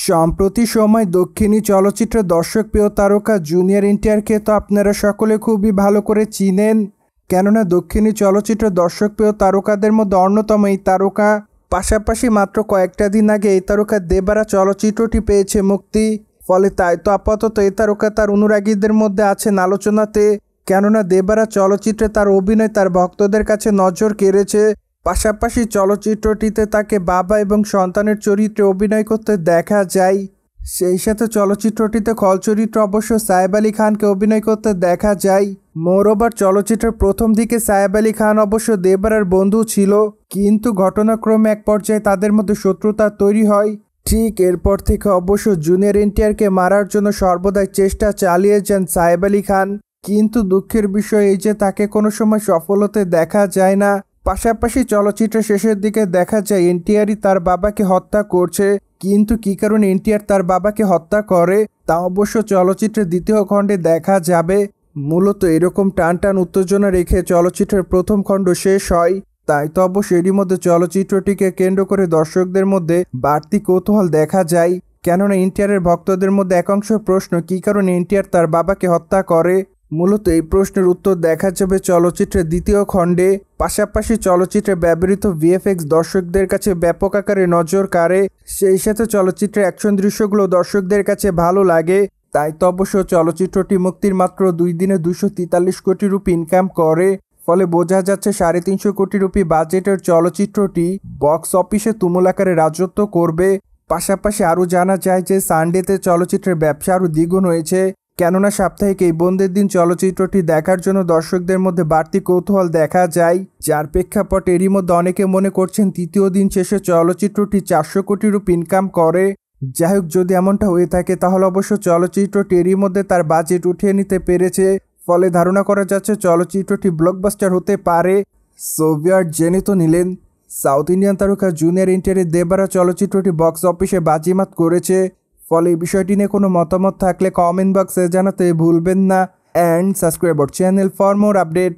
সম্প্রতি সময় দক্ষিণী চলচ্চিত্রের দর্শকপ্রিয় তারকা জুনিয়র এনটিআরকে তো আপনারা সকলে খুবই ভালো করে চিনেন, কেননা দক্ষিণী চলচ্চিত্রের দর্শকপ্রিয় তারকাদের মধ্যে অন্যতম এই তারকা। পাশাপাশি মাত্র কয়েকটা দিন আগে এই তারকা দেবারা চলচ্চিত্রটি পেয়েছে মুক্তি, ফলে তাই তো আপাতত এই তারকা তার অনুরাগীদের মধ্যে আছেন আলোচনাতে, কেননা দেবারা চলচ্চিত্রে তার অভিনয় তার ভক্তদের কাছে নজর কেড়েছে। পাশাপাশি চলচ্চিত্রটিতে তাকে বাবা এবং সন্তানের চরিত্রে অভিনয় করতে দেখা যায়। সেই সাথে চলচ্চিত্রটিতে খল চরিত্র অবশ্য সায়েব আলী খানকে অভিনয় করতে দেখা যায়। মোরওভার চলচ্চিত্রের প্রথম দিকে সায়েব আলী খান অবশ্য দেবারার বন্ধু ছিল, কিন্তু ঘটনাক্রমে এক পর্যায়ে তাদের মধ্যে শত্রুতা তৈরি হয়। ঠিক এরপর থেকে অবশ্য জুনিয়র এনটিআরকে মারার জন্য সর্বদাই চেষ্টা চালিয়ে যান সায়েব আলী খান, কিন্তু দুঃখের বিষয় এই যে তাকে কোনো সময় সফল হতে দেখা যায় না। পাশাপাশি চলচ্চিত্রের শেষের দিকে দেখা যায় এনটিআরই তার বাবাকে হত্যা করছে, কিন্তু কী কারণে এনটিআর তার বাবাকে হত্যা করে তা অবশ্য চলচ্চিত্রের দ্বিতীয় খণ্ডে দেখা যাবে। মূলত এরকম টান টান উত্তেজনা রেখে চলচ্চিত্রের প্রথম খণ্ড শেষ হয়। তাই তো অবশ্য এরই মধ্যে চলচ্চিত্রটিকে কেন্দ্র করে দর্শকদের মধ্যে বাড়তি কৌতূহল দেখা যায়, কেননা এনটিআরের ভক্তদের মধ্যে একাংশ প্রশ্ন কী কারণে এনটিআর তার বাবাকে হত্যা করে। মূলত এই প্রশ্নের উত্তর দেখা যাবে চলচ্চিত্রের দ্বিতীয় খণ্ডে। পাশাপাশি চলচ্চিত্রে ব্যবহৃত ভিএফএক্স দর্শকদের কাছে ব্যাপক আকারে নজর কাড়ে, সেই সাথে চলচ্চিত্রের অ্যাকশন দৃশ্যগুলো দর্শকদের কাছে ভালো লাগে। তাই তো অবশ্য চলচ্চিত্রটি মুক্তির মাত্র 2 দিনে 243 কোটি রুপি ইনকাম করে, ফলে বোঝা যাচ্ছে 350 কোটি রুপি বাজেটের চলচ্চিত্রটি বক্স অফিসে তুমুল আকারে রাজত্ব করবে। পাশাপাশি আরও জানা যায় যে সানডেতে চলচ্চিত্রের ব্যবসা আরও দ্বিগুণ হয়েছে, কেননা সাপ্তাহিক এই বন্ধের দিন চলচ্চিত্রটি দেখার জন্য দর্শকদের মধ্যে বাড়তি কৌতূহল দেখা যায়, যার প্রেক্ষাপটে এরই মধ্যে অনেকে মনে করছেন তৃতীয় দিন শেষে চলচ্চিত্রটি 400 কোটি রুপি ইনকাম করে। যাই হোক, যদি এমনটা হয়ে থাকে তাহলে অবশ্য চলচ্চিত্রটি এরই মধ্যে তার বাজেট উঠিয়ে নিতে পেরেছে, ফলে ধারণা করা যাচ্ছে চলচ্চিত্রটি ব্লকবাস্টার হতে পারে। সোভিয়ার জেনে তো নিলেন সাউথ ইন্ডিয়ান তারকা জুনিয়র এনটিআরের দেবারা চলচ্চিত্রটি বক্স অফিসে বাজিমাত করেছে, ফলে এই বিষয়টি নিয়ে কোনো মতামত থাকলে কমেন্ট বক্সে জানাতে ভুলবেন না। And subscribe our channel for more update.